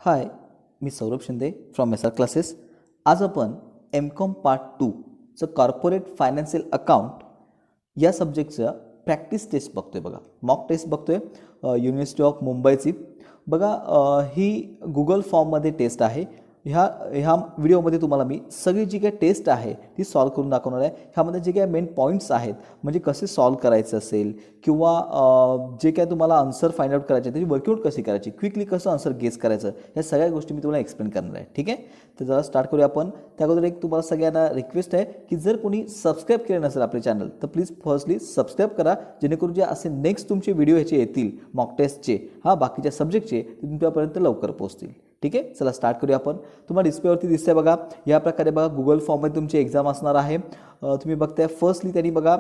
हाय, मी Saurabh Shinde from S R classes. आज आपण एम.कॉम पार्ट 2चं कॉर्पोरेट फायनान्शियल अकाउंट या सब्जेक्टचं प्रॅक्टिस टेस्ट बघतोय. बघा, मॉक टेस्ट बघतोय युनिव्हर्सिटी ऑफ मुंबईची. बघा, ही गुगल फॉर्ममध्ये टेस्ट आहे. ह्या व्हिडिओमध्ये तुम्हाला मी सगळी जी काही टेस्ट आहे ती सॉल्व करून दाखवणार आहे. ह्यामध्ये जे काही मेन पॉईंट्स आहेत, म्हणजे कसे सॉल्व करायचं असेल किंवा जे काय तुम्हाला आन्सर फाइंड आउट करायचे त्याची वर्कआउट कशी करायची, क्विकली कसं आन्सर गेस करायचं, या सगळ्या गोष्टी मी तुम्हाला एक्सप्लेन करणार आहे. ठीक आहे, तर जरा स्टार्ट करूया आपण. त्या अगोदर एक तुम्हाला सगळ्यांना रिक्वेस्ट आहे की जर कोणी सबस्क्राईब केलं नसेल आपले चॅनल तर प्लीज फर्स्टली सबस्क्राईब करा, जेणेकरून जे असे नेक्स्ट तुमचे व्हिडिओ ह्याचे येतील मॉक टेस्टचे, बाकीच्या सब्जेक्टचे, ते तुमच्यापर्यंत लवकर पोहोचतील. ठीक आहे, चला स्टार्ट करूया आपण. तुम्हाला डिस्प्लेवरती दिसतंय बघा, या प्रकारे बघा गुगल फॉर्ममध्ये तुमची एक्झाम असणार आहे. तुम्ही बघताय फर्स्टली त्यांनी बघा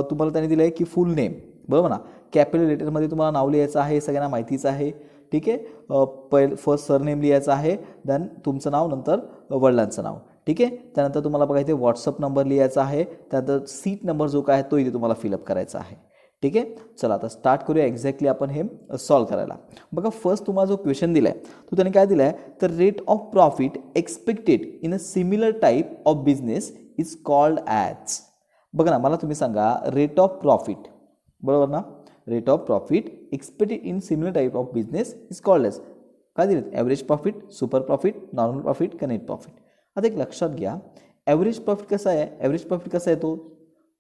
तुम्हाला त्यांनी दिलं आहे की फुल नेम, बरोबर ना. कॅपिटल लेटरमध्ये तुम्हाला नाव लिहायचं आहे, सगळ्यांना माहितीच आहे. ठीक आहे, फर्स्ट सरनेम लिहायचं आहे, देन तुमचं नाव, नंतर वडिलांचं नाव. ठीक आहे, त्यानंतर तुम्हाला बघा इथे व्हॉट्सअप नंबर लिहायचा आहे, त्यानंतर सीट नंबर जो काय आहे तो इथे तुम्हाला फिलअप करायचा आहे. ठीक आहे, चला आता स्टार्ट करूया एक्झॅक्टली आपण हे सॉल्व करायला. बघा, फर्स्ट तुम्हाला जो क्वेश्चन दिला आहे तो त्याने काय दिला आहे, तर rate of profit expected in a similar type of business is called as. बघा ना, मला तुम्ही सांगा रेट ऑफ प्रॉफिट, बरोबर ना. Rate of profit expected in similar type of business is called as. काय दिलं, average profit, super profit, normal profit का नेट प्रॉफिट. आता एक लक्षात घ्या, ॲव्हरेज प्रॉफिट कसा आहे, ॲव्हरेज प्रॉफिट कसा आहे तो,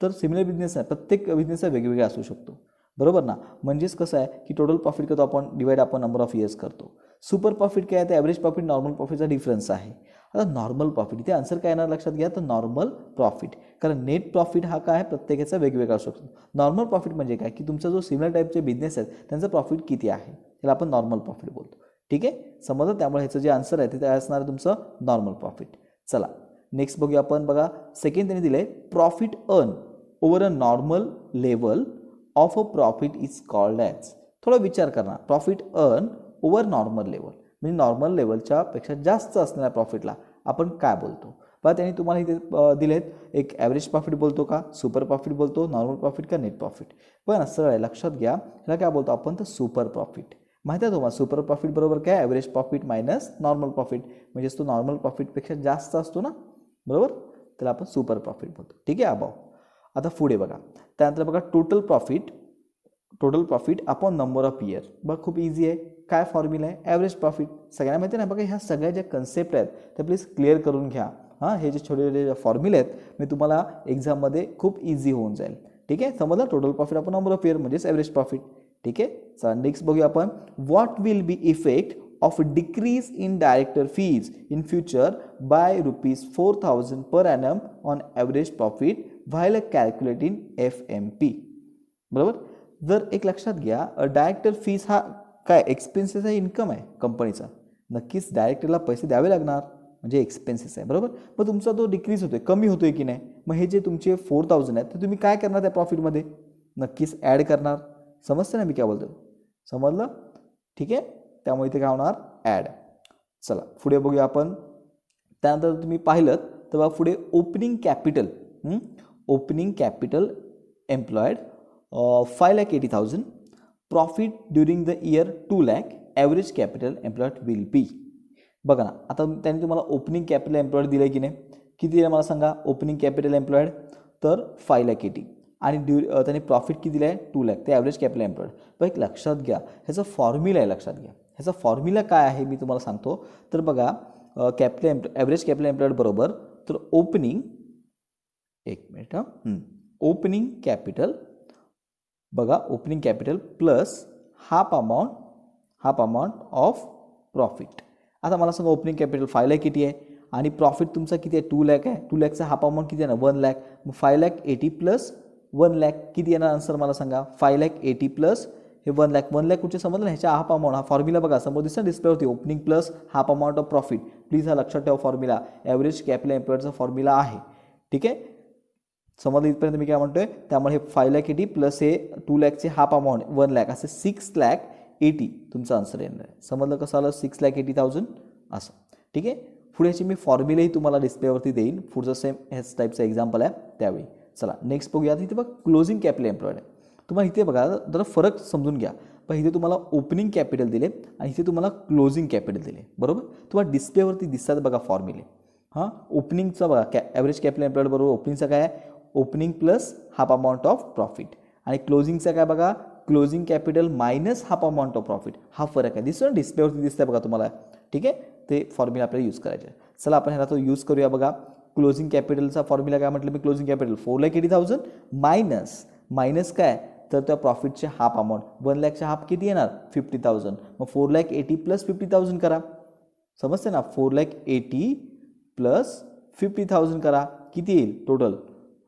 तर सिमिलर बिझनेस आहे, प्रत्येक बिझनेस वेगवेगळा असू शकतो, बरोबर ना. म्हणजेच कसं आहे की टोटल प्रॉफिट करतो आपण, डिवाइड आपण नंबर ऑफ इयर्स करतो. सुपर प्रॉफिट काय आहे, ते ॲव्हरेज प्रॉफिट नॉर्मल प्रॉफिटचा डिफरन्स आहे. आता नॉर्मल प्रॉफिट, इथे आन्सर काय येणार लक्षात घ्या, तर नॉर्मल प्रॉफिट, कारण नेट प्रॉफिट हा काय आहे प्रत्येकाचा वेगवेगळा असू शकतो. नॉर्मल प्रॉफिट म्हणजे काय की तुमचा जो सिमिलर टाईपचे बिझनेस आहेत त्यांचं प्रॉफिट किती आहे त्याला आपण नॉर्मल प्रॉफिट बोलतो. ठीक आहे, समजलं. त्यामुळे ह्याचं जे आन्सर आहे ते असणार आहे तुमचं नॉर्मल प्रॉफिट. चला नेक्स्ट बघूया आपण. बघा, सेकंड त्यांनी दिलं आहे profit earn over a normal level of a profit is called as. थोडा विचार करा, profit earn over normal level म्हणजे नॉर्मल लेवलच्या पेक्षा जास्त असणाऱ्या प्रॉफिटला आपण काय बोलतो. बघा, त्यांनी तुम्हाला इथे दिलेत, एक ॲव्हरेज प्रॉफिट बोलतो का, सुपर प्रॉफिट बोलतो, नॉर्मल प्रॉफिट का नेट प्रॉफिट. बघा ना, सरळ आहे, लक्षात घ्या. ह्याला काय बोलतो आपण, तर सुपर प्रॉफिट. माहिती आहे तुम्हाला सुपर प्रॉफिट बरोबर काय, average profit minus normal profit, म्हणजेच तो नॉर्मल प्रॉफिटपेक्षा जास्त असतो ना, बरोबर. त्याला आपण सुपर प्रॉफिट बोलतो. ठीक आहे, अबाव. आता पुढे बघा, त्यानंतर बघा total profit upon number of year. बघा खूप इझी आहे. काय फॉर्म्युला आहे, ॲव्हरेज प्रॉफिट, सगळ्यांना माहिती आहे ना. बघा, ह्या सगळ्या ज्या कन्सेप्ट आहेत त्या प्लीज क्लिअर करून घ्या. हे जे छोटे छोटे फॉर्म्युले आहेत मी तुम्हाला एक्झाममध्ये खूप इझी होऊन जाईल. ठीक आहे, समजलं. Total profit upon number of year म्हणजेच ॲव्हरेज प्रॉफिट. ठीक आहे, चला नेक्स्ट बघूया आपण. What will be effect of decrease in director fees in future by ₹4,000 per annum on average profit while calculating FMP. बरोबर. जर एक लक्षात घ्या, डायरेक्टर फीज हा काय एक्सपेन्सेस आहे, इन्कम आहे कंपनीचा. नक्कीच डायरेक्टरला पैसे द्यावे लागणार, म्हणजे एक्सपेन्सेस आहे, बरोबर. मग तुमचा तो डिक्रीज होतोय, कमी होतोय की नाही. मग हे जे तुमचे 4,000 आहेत ते तुम्ही काय करणार त्या प्रॉफिटमध्ये, नक्कीच ॲड करणार. समजतं ना मी काय बोलतो, समजलं. ठीक आहे, त्यामुळे इथे काय होणार, ॲड. चला पुढे बघूया आपण. त्यानंतर तुम्ही पाहिलं तर बघा पुढे opening capital employed 5,80,000, profit during the year 2 lakh, average capital employed will be. बघा ना, आता त्यांनी तुम्हाला ओपनिंग कॅपिटल एम्प्लॉयड दिलं आहे की नाही, किती दिलं मला सांगा. ओपनिंग कॅपिटल एम्प्लॉयड तर 5,80,000 आणि त्यांनी प्रॉफिट किती दिलं आहे 2 लाख, ते ॲव्हरेज कॅपिटल एम्प्लॉयड. पण एक लक्षात घ्या, ह्याचा फॉर्म्युला आहे, लक्षात घ्या. ह्याचा फॉर्म्युला काय आहे मी तुम्हाला सांगतो. तर बघा, ॲव्हरेज कॅपिटल एम्प्लॉयड बरोबर तर ओपनिंग कॅपिटल, बघा opening capital plus half amount of profit. आता मला सांगा ओपनिंग कॅपिटल 5 लाख किती आहे आणि प्रॉफिट तुमचा किती आहे 2 लाख आहे. 2 लाखचा हाफ अमाऊंट किती आहे ना 1 लाख. मग 5,80,000 प्लस 1 लाख किती येणार आन्सर मला सांगा. 5,80,000 प्लस हे 1 लाख. 1 लाख कुठचे समजलं, ह्याच्या हाफ अमाऊंट. हा फॉर्म्युला बघा समोर दिसतं डिस्प्लेवरती, opening plus half amount of profit. Please हा लक्षात ठेवा फॉर्म्युला, ॲव्हरेज कॅपिटल एम्प्लॉयडचा फॉर्म्युला आहे. ठीक आहे, समजलं इथपर्यंत मी काय म्हणतोय. त्यामुळे हे 5,80,000 प्लस हे 2 लाखचे हाफ अमाऊंट 1 लाख, असे 6,80,000 तुमचा आन्सर येणार आहे. समजलं कसं आलं, 6,80,000 असं. ठीक आहे, पुढेची मी फॉर्म्युलाही तुम्हाला डिस्प्लेवरती देईन, पुढचं सेम ह्याच टाईपचं एक्झाम्पल आहे त्यावेळी. चला नेक्स्ट बघूया. इथे बघा क्लोजिंग कॅपिटल एम्प्लॉयड आहे. तुम्हाला इथे बघा जरा फरक समजून घ्या. पण इथे तुम्हाला ओपनिंग कॅपिटल दिले आणि इथे तुम्हाला क्लोजिंग कॅपिटल दिले, बरोबर. तुम्हाला डिस्प्लेवरती दिसतात बघा फॉर्म्युले. हां, ओपनिंगचा बघा ॲव्हरेज कॅपिटल एम्प्लॉयड बरोबर ओपनिंगचा काय आहे, opening plus half amount of profit, आणि क्लोजिंगचा काय बघा, closing capital minus half amount of profit. हा फरक आहे, दिसतो ना डिस्प्लेवरती दिसतंय बघा तुम्हाला. ठीक आहे, ते फॉर्म्युला आपल्याला यूज करायचे. चला आपण ह्याला तो यूज करूया बघा. क्लोजिंग कॅपिटलचा फॉर्म्युला काय म्हटलं मी, क्लोजिंग कॅपिटल 4,80,000 मायनस काय, तर त्या प्रॉफिटचे हाफ अमाऊंट 1 लाखचे हाफ किती येणार 50,000. मग 4,80,000 प्लस 50,000 करा, समजते ना. 4,80,000 प्लस 50,000 करा, किती येईल टोटल.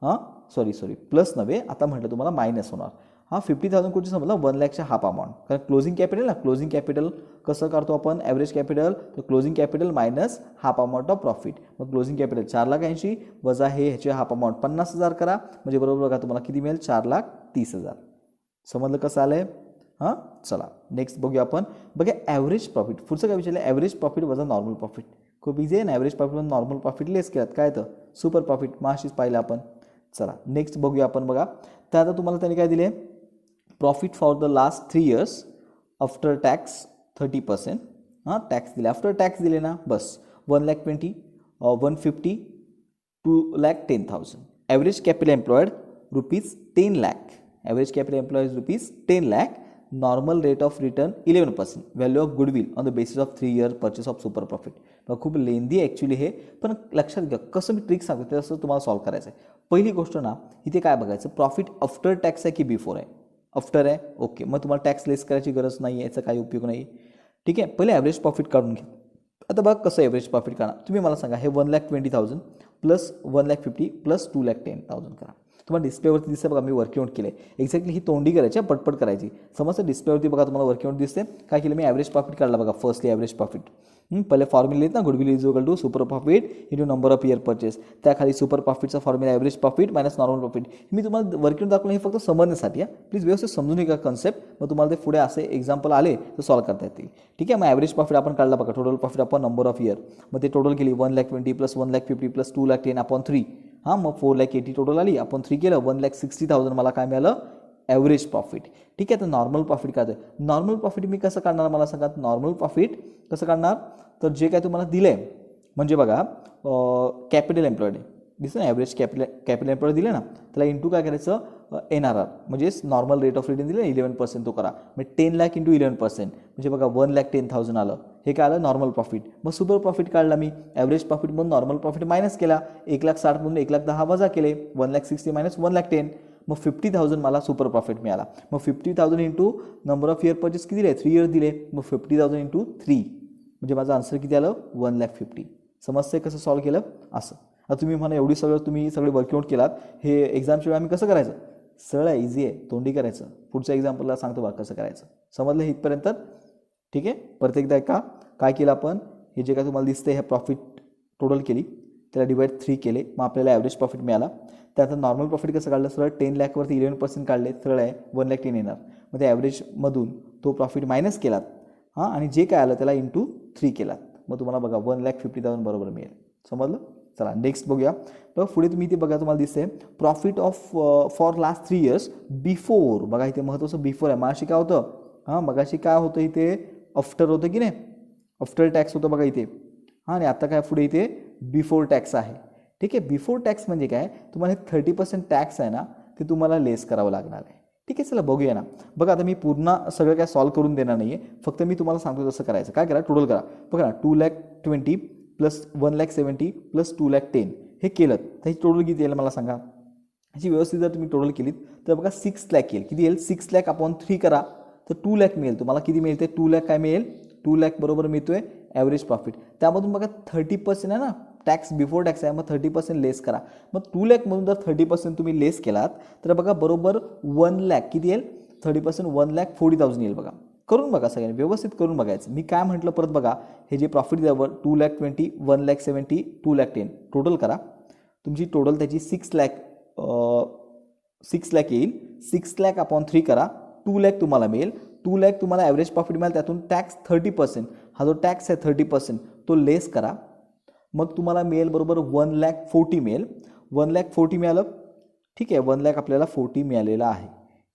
हां सॉरी प्लस नव्हे, आता म्हटलं तुम्हाला मायनस होणार. हां 50,000 कुठे समजलं, 1 लाखच्या हाफ अमाऊंट, कारण क्लोजिंग कॅपिटल ना. क्लोजिंग कॅपिटल कसं करतो आपण, ॲव्हरेज कॅपिटल, तर closing capital minus half amount of profit. मग क्लोजिंग कॅपिटल 4,80,000 वजा हे ह्याचे हाफ अमाऊंट 50,000 करा, म्हणजे बरोबर बघा तुम्हाला किती मिळेल, 4,30,000. समजलं कसं आलं आहे. हां चला नेक्स्ट बघूया आपण. बघा ॲव्हरेज प्रॉफिट, पुढचं काय विचारलं, ॲव्हरेज प्रॉफिट वजा नॉर्मल प्रॉफिट. खूप इझी आहे ना. ॲव्हरेज प्रॉफिट वजा नॉर्मल प्रॉफिट लेस केलात काय तर सुपर प्रॉफिट, माशीच पाहिलं आपण. चला नेक्स्ट बघूया आपण. बघा तर आता तुम्हाला त्यांनी काय दिले, profit for the last 3 years after tax 30%. हां टॅक्स दिले, आफ्टर टॅक्स दिले ना, बस 1,20,000, 150, 2,10,000. Average capital employed ₹10 lakh. Average capital employees ₹10 lakh. Normal rate of return 11%. Value of goodwill on the basis of 3 year purchase of super profit. खूप लेंदी actually हे, पण लक्षात घ्या कसं मी ट्रिक सांगतो ते असं तुम्हाला सॉल्व्ह करायचं आहे. पहिली गोष्ट ना, इथे काय बघायचं, प्रॉफिट आफ्टर टॅक्स आहे की बिफोर आहे, आफ्टर आहे. ओके, मग तुम्हाला टॅक्स लेस करायची गरज नाही आहे, याचा काही उपयोग नाही. ठीक आहे, पहिले ॲव्हरेज प्रॉफिट काढून घ्या. आता बघा कसं ॲव्हरेज प्रॉफिट काढा, तुम्ही मला सांगा. हे 1,20,000 प्लस 1,50,000 प्लस 2,10,000 करा. तुम्हाला डिस्प्लेवरती दिसतं बघा, मी वर्कआउट केलं आहे. एक्झॅक्टली ही तोंडी करायची, पटपट करायची, समजतं. डिस्प्लेवरती बघा तुम्हाला वर्कआउट दिसते. काय केलं मी, ॲव्हरेज प्रॉफिट काढला बघा. फर्स्टली ॲव्हरेज प्रॉफिट, पहिले फॉर्म्युला येत ना, goodwill is equal to super profit into number of year purchase. त्याखाली सुपर प्रॉफिटचा formula average profit minus normal profit. मी तुम्हाला वर्कआउट दाखवलं हे फक्त समजण्यासाठी आहे. प्लीज व्यवस्थित समजून घ्या कन्सेप्ट, मग तुम्हाला ते पुढे असे एक्झाम्पल आले तर सॉल्व्ह करता येतील. ठीक आहे, मग ॲव्हरेज प्रॉफिट आपण काढला बघा. टोटल प्रॉफिट आपण नंबर ऑफ इयर, मग ते टोटल केली 1,20,000 प्लस 1,50,000 प्लस 2,10,000 अपॉन 3. हां मग 4,80,000 टोटल आली, आपण 3 केलं, 1,60,000 मला काय मिळालं, ॲव्हरेज प्रॉफिट. ठीक आहे, तर नॉर्मल प्रॉफिट काय, नॉर्मल प्रॉफिट मी कसं काढणार मला सांगा. नॉर्मल प्रॉफिट कसं काढणार, तर जे काय तुम्हाला दिलं आहे, म्हणजे बघा कॅपिटल एम्प्लॉयड दिसतं ना, ॲव्हरेज कॅपिटल एम्प्लॉयड दिले ना, त्याला इंटू काय करायचं, NRR म्हणजे नॉर्मल रेट ऑफ रिटर्न दिलं 11% तो करा. म्हणजे 10 lakh इंटू 11% म्हणजे बघा 1,10,000 आलं. हे काय आलं, नॉर्मल प्रॉफिट. मग सुपर प्रॉफिट काढला मी, ॲव्हरेज प्रॉफिट म्हणून नॉर्मल प्रॉफिट मायनस केला, 1,60,000 म्हणून 1,10,000 वजा केले, 1,60,000 मायनस 1,10,000. मग 50,000 मला सुपर प्रॉफिट मिळाला. मग 50,000 into number of year purchase किती दिले, 3 years दिले. मग 50,000 इंटू 3 म्हणजे माझं आन्सर किती आलं, 1,50,000. समजते कसं सॉल्व्ह केलं असं. आता तुम्ही म्हणा एवढी तुम्ही सगळे वर्कआउट केलात, हे एक्झामच्या वेळी आम्ही कसं करायचं, सरळ आहे, इझी आहे, तोंडी करायचं. पुढच्या एक्झाम्पलला सांगतो बघा कसं करायचं. समजलं हे इथपर्यंत. ठीक आहे, परत एकदा काय केलं आपण, हे जे काय तुम्हाला दिसते हे प्रॉफिट टोटल केली, त्याला डिवाइड 3 केले, मग आपल्याला ॲव्हरेज प्रॉफिट मिळाला. त्यानंतर नॉर्मल प्रॉफिट कसं काढलं, सरळ 10 lakhवरती 11% काढले, सरळ आहे 1,10,000 येणार. मग ते ॲव्हरेजमधून तो प्रॉफिट मायनस केलात. हां आणि जे काय आलं त्याला इंटू 3 केलात, मग तुम्हाला बघा 1,50,000 बरोबर मिळेल. समजलं. चला नेक्स्ट बघूया. बघा पुढे तुम्ही इथे बघा तुम्हाला दिसते profit of for last 3 years before. बघा इथे महत्त्वाचं बिफोर आहे. मगाशी काय होतं, हां मगाशी काय होतं इथे, आफ्टर होतं की नाही, आफ्टर टॅक्स होतं बघा इथे. हां आणि आता काय पुढे इथे बिफोर टॅक्स आहे. ठीक आहे, बिफोर टॅक्स म्हणजे काय, तुम्हाला 30% टॅक्स आहे ना, ते तुम्हाला लेस करावं लागणार आहे. ठीक आहे, चला बघूया ना. बघा आता मी पूर्ण सगळं काय सॉल्व्ह करून देणार नाही आहे, फक्त मी तुम्हाला सांगतो तसं करायचं. काय करा, टोटल करा. बघा ना 2,20,000 प्लस 1,70,000 प्लस 2,10,000 हे केलं तर ही टोटल किती येईल मला सांगा. ह्याची व्यवस्थित जर तुम्ही टोटल केलीत तर बघा 6 lakh येईल. किती येईल, 6 lakh अपॉन 3 करा तर 2 lakh मिळेल तुम्हाला. किती मिळते, 2 lakh काय मिळेल, 2 lakh बरोबर मिळतोय ॲव्हरेज प्रॉफिट. त्यामधून बघा 30% आहे ना, टॅक्स बिफोर टॅक्स आहे, मग 30% लेस करा. मग 2 lakhमधून जर 30% तुम्ही लेस केलात तर बघा बरोबर 1 lakh किती येईल, 30% 1,40,000 येईल. बघा करून बघा, सगळ्यांनी व्यवस्थित करून बघायचं. मी काय म्हटलं परत बघा, हे जे प्रॉफिट द्यावं 2,20,000 1,70,000 2,10,000 टोटल करा. तुमची टोटल त्याची 6 lakh येईल. 6 lakh अपॉन 3 करा, 2 lakh तुम्हाला मिळेल. 2 lakh तुम्हाला ॲव्हरेज प्रॉफिट मिळेल, त्यातून टॅक्स 30%, हा जो टॅक्स आहे 30% तो लेस करा. मग तुम्हाला मिळेल बरोबर 1,40,000 मिळेल. 1,40,000 मिळालं. ठीक आहे, 1,40,000 आपल्याला 40 मिळालेलं आहे.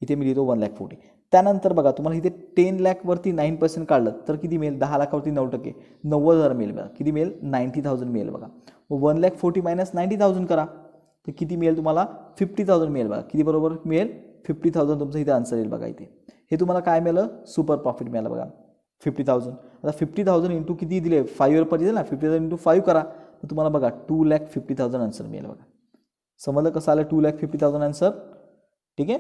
इथे मी लिहितो 1,40,000. त्यानंतर बघा तुम्हाला इथे 10 लाखवरती 9% काढलं तर किती मिळेल, 10 लाखावरती 9%, 90,000 मिळेल बघा. किती मिळेल, 90,000 मिळेल बघा. 1,40,000 मायनस 90,000 करा तर किती मिळेल तुम्हाला, 50,000 मिळेल बघा. किती बरोबर मिळेल, 50,000 तुमचं इथे आन्सर येईल बघा. इथे हे तुम्हाला काय मिळालं, सुपर प्रॉफिट मिळालं बघा 50,000. आता 50,000 इंटू किती दिले, 5 इयर पर दिले ना, 50,000 इंटू 5 करा तर तुम्हाला बघा 2,50,000 आन्सर मिळेल बघा. समजलं कसं आलं 2,50,000 आन्सर. ठीक आहे,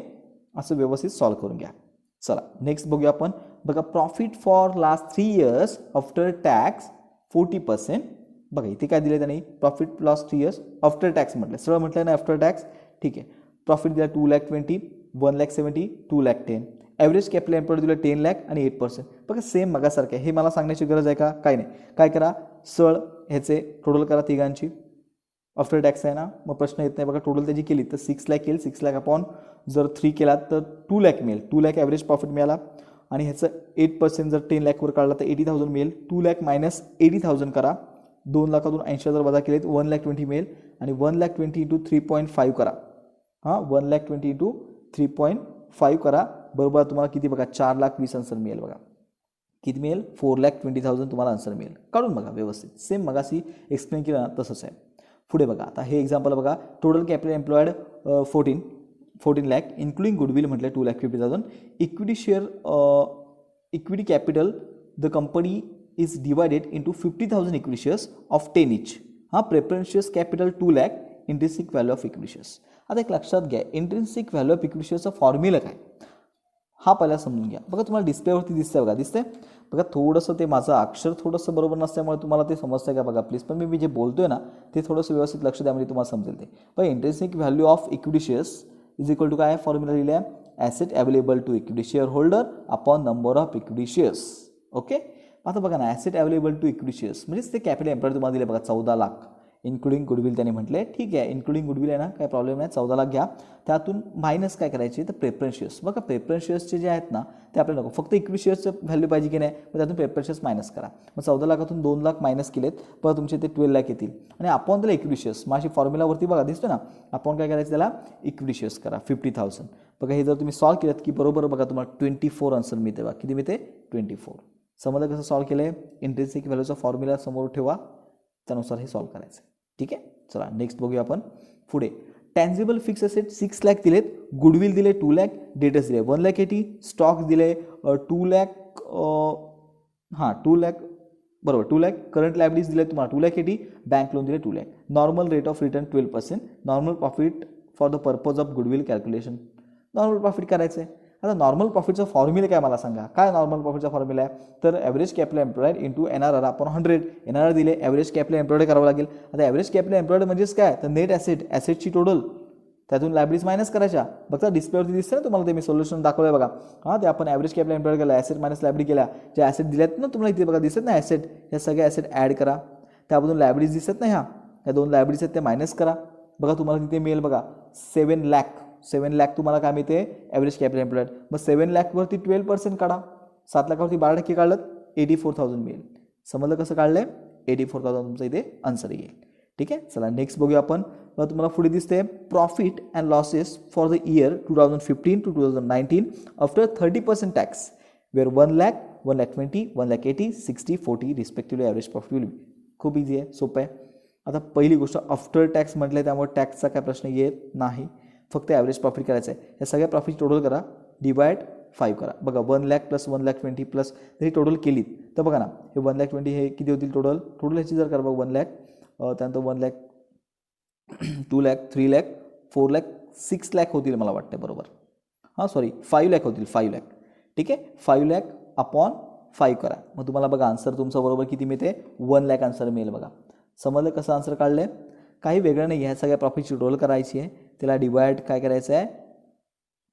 असं व्यवस्थित सॉल्व करून घ्या. चला नेक्स्ट बघूया आपण. बघा profit for last 3 years after tax 40%. बघा इथे काय दिलं त्यांनी, profit last 3 years after tax म्हटलं, सरळ म्हटलं ना आफ्टर टॅक्स. ठीक आहे, प्रॉफिट दिला 2,20,000, 1,70,000, 2,10,000. ॲव्हरेज कॅपिटल एम्प्लॉयड दिलं 10 लाख आणि 8%. बघा सेम मगासारखं आहे. हे मला सांगण्याची गरज आहे का, काय नाही. काय करा, सरळ ह्याचे टोटल करा तिघांची. आफ्टर टॅक्स आहे ना, मग प्रश्न येत नाही. बघा टोटल त्याची केली तर 6 लाख येईल. 6 लाख अपॉन जर 3 केला तर 2 लाख मिळेल. 2 लाख ॲव्हरेज प्रॉफिट मिळाला आणि ह्याचं 8% जर 10 लाखवर काढला तर 80,000 मिळेल. 2 लाख मायनस 80,000 करा. 2 लाखातून 80,000 वजा केले तर 1,20,000 मिळेल आणि 1,20,000 इंटू 3.5 करा. हां, 1,20,000 इंटू 3.5 करा. बरोबर तुम्हाला किती बघा, 4,20,000 आन्सर मिळेल बघा. किती मिळेल, 4,20,000 तुम्हाला आन्सर मिळेल. काढून बघा व्यवस्थित, सेम मगाशी एक्सप्लेन केलं ना तसंच आहे. पुढे बघा, आता हे एक्झाम्पल बघा. Total capital employed 14 lakh including goodwill म्हटलं 2,50,000. Equity share, equity capital the company is divided into 50,000 equity shares of 10 इच. हां, preference shares capital 2 lakh, intrinsic value of equity shares. आता एक लक्षात घ्या, इंट्रिन्सिक व्हॅल्यू ऑफ इक्विटी शेअर्सचा फॉर्म्युला काय हा पहिला समजून घ्या. बघा तुम्हाला डिस्प्लेवरती दिसतंय बघा, दिसतंय बघा. थोडंसं ते माझं अक्षर थोडंसं बरोबर नसल्यामुळे तुम्हाला ते समजतंय का बघा प्लीज. पण मी जे बोलतोय ना ते थोडंसं व्यवस्थित लक्ष द्या म्हणजे तुम्हाला समजेल ते. बघा intrinsic value of equity shares is equal to काय फॉर्म्युला लिहिलं आहे, asset available to equity share holder upon number of equity shares. Okay, आता बघा ना, asset available to equity shares म्हणजेच ते कॅपिटल एम्प्लॉयड तुम्हाला दिले बघा 14 लाख इन्क्लुडिंग गुडविल त्यांनी म्हटले. ठीक आहे, इन्क्लुडिंग गुडविल आहे ना, काय प्रॉब्लेम नाही. 14 लाख घ्या, त्यातून मायनस काय करायचे तर प्रेफरन्स शेअर्स. बघा प्रेफरन्स शेअर्सचे जे आहेत ना ते आपल्याला नको, फक्त इक्विटी शेअर्सचं व्हॅल्यू पाहिजे की नाही, मग त्यातून प्रेफरन्स शेअर्स मायनस करा. मग 14 लाखातून 2 लाख मायनस केलेत, परत तुमचे ते 12 लाख येतील आणि आपण त्याला इक्विटी शेअर्स माझी फॉर्म्युलावरती बघा दिसतो ना, आपण काय करायचं त्याला इक्विटी शेअर्स करा 50,000. बघा हे जर तुम्ही सॉल्व केलं की बरोबर बघा तुम्हाला 24 आन्सर मिळते बघा. किती मिळते, 24. समजलं कसं सॉल्व केलं आहे. इंट्रिन्सिक व्हॅल्यूचा फॉर्म्युला समोर ठेवा, त्यानुसार हे सॉल्व करायचं. ठीक आहे, चला नेक्स्ट बघूया आपण. पुढे टॅन्जिबल फिक्स असेट 6 लाख दिलेत, गुडविल दिले 2 लाख, डेटर्स दिले 1,80,000, स्टॉक्स दिले 2 लाख, हां 2 लाख बरोबर 2 लाख, करंट लायबिलिटीज दिले तुम्हाला 2,80,000, बँक लोन दिले 2 lakh. Normal rate of return 12%, normal profit for the purpose of goodwill calculation. Normal profit करायचं आहे. आता नॉर्मल प्रॉफिटचा फॉर्म्युला काय मला सांगा, काय नॉर्मल प्रॉफिटचा फॉर्म्युला आहे तर average capital employed into NRR आपण 100. NRR दिले, ॲव्हरेज कॅपिटल एम्प्लॉयड करावं लागेल. आता ॲव्हरेज कॅपिटल एम्प्लॉयड म्हणजेच काय तर नेट ॲसेटची टोटल, त्यातून लायबिलिटीज मायनस करायच्या. बघा डिस्प्लेवरती दिसतं ना तुम्हाला, ते मी सोल्युशन दाखवलं आहे बघा. हां, ते आपण ॲव्हरेज कॅपिटल एम्प्लॉयड केला, ॲसेट मायनस लायबिलिटी केल्या, जे ॲसेट दिल्यात ना तुम्हाला इथे बघा दिसत ना ॲसेट, ह्या सगळ्या ॲसेट ॲड करा. त्यामधून लायबिलिटीज दिसत ना, ह्या 2 लायबिलिटीज आहेत त्या मायनस करा. बघा तुम्हाला तिथे मिळेल बघा 7 लाख तुम्हाला काय मिळते ॲव्हरेज कॅपिटल एम्प्लॉयड. मग 7 लाखवरती 12% काढा, 7 लाखावरती 12% काढलं 84,000 मिळेल. समजलं कसं काढलं आहे, 84,000 तुमचं इथे आन्सर येईल. ठीक आहे, चला नेक्स्ट बघूया आपण. मग तुम्हाला पुढे दिसते profit and losses for the year 2015 to 2019 after 30% tax were 1 lakh, 1,20,000, 1,80,000, 60, 40 respectively average profit will be. खूप इझी आहे, सोपं आहे. आता पहिली गोष्ट आफ्टर टॅक्स म्हटलं त्यामुळे टॅक्सचा काय प्रश्न येत नाही, फक्त ॲव्हरेज प्रॉफिट करायचं आहे. या सगळ्या प्रॉफिट टोटल करा, डिवाइड 5 करा. बघा 1 लाख प्लस 1,20,000 प्लस जरी टोटल केलीत तर बघा ना हे 1,20,000 हे किती होतील टोटल ह्याची जर करा बघा 1 लाख, त्यानंतर 1 लाख, 2 लाख, 3 लाख, 4 लाख, 6 लाख होतील मला वाटतं बरोबर. हां सॉरी 5 लाख होतील, 5 लाख. ठीक आहे, 5 लाख अपॉन 5 करा. मग तुम्हाला बघा आन्सर तुमचं बरोबर किती मिळते 1 लाख आन्सर मिळेल बघा. समजलं कसं आन्सर काढलं आहे, काही वेगळं नाही. ह्या सगळ्या प्रॉफिटची टोटल करायची आहे, त्याला डिवाइड काय करायचं आहे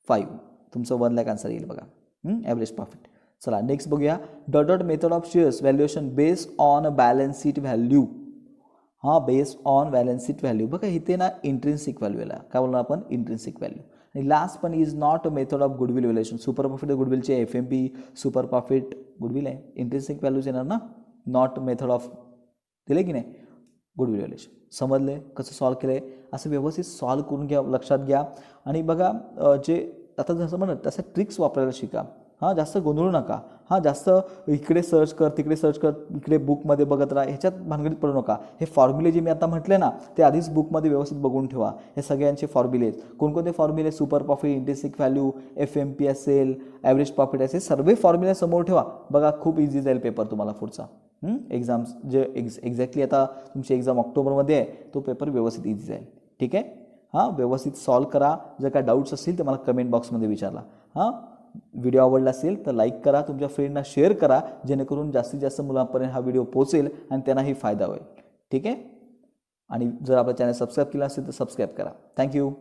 5, तुमचं 1 लाख आन्सर येईल बघा ॲव्हरेज प्रॉफिट. चला नेक्स्ट बघूया. Dot method of shares valuation based on balance sheet value. हां, based on balance sheet value. बघा इथे ना इंट्रिन्सिक व्हॅल्यूला काय बोलणार आपण इंट्रिन्सिक व्हॅल्यू. आणि लास्ट पण is not a method of goodwill valuation. Super profit गुडविलचे FMP सुपर प्रॉफिट गुडविल आहे, इंट्रिन्सिक व्हॅल्यूज येणार ना, नॉट मेथड ऑफ दिले की नाही गुडविल व्हॅल्युएशन. समजले कसं सॉल्व केलं आहे, असं व्यवस्थित सॉल्व करून घ्या, लक्षात घ्या. आणि बघा जे आता जसं म्हणत तसं ट्रिक्स वापरायला शिका. हां, जास्त गोंधळू नका. हां, जास्त इकडे सर्च कर, तिकडे सर्च कर, इकडे बुकमध्ये बघत राहा, ह्याच्यात भानगडीत पडू नका. हे फॉर्म्युले जे मी आता म्हटले ना, ते आधीच बुकमध्ये व्यवस्थित बघून ठेवा. हे सगळ्यांचे फॉर्म्युले आहेत. कोणकोणते फॉर्म्युले? Super profit, intrinsic value, FMP असेल, ॲव्हरेज प्रॉफिट असेल, सर्व फॉर्म्युले समोर ठेवा. बघा, खूप इझी जाईल पेपर तुम्हाला पुढचा. एक्झाम्स जे एक्झॅक्टली आता तुमची एक्झाम ऑक्टोबरमध्ये आहे, तो पेपर व्यवस्थित इझी जाईल. ठीक आहे. हां, व्यवस्थित सॉल्व करा. जर काय डाऊट्स असतील तर मला कमेंट बॉक्समध्ये विचारा. हां, व्हिडिओ आवडला असेल तर लाईक करा, तुमच्या फ्रेंडना शेअर करा, जेणेकरून जास्तीत जास्त मुलांपर्यंत हा व्हिडिओ पोहोचेल आणि त्यांनाही फायदा होईल. ठीक आहे. आणि जर आपला चॅनल सबस्क्राईब केला असेल तर सबस्क्राईब करा. थँक्यू.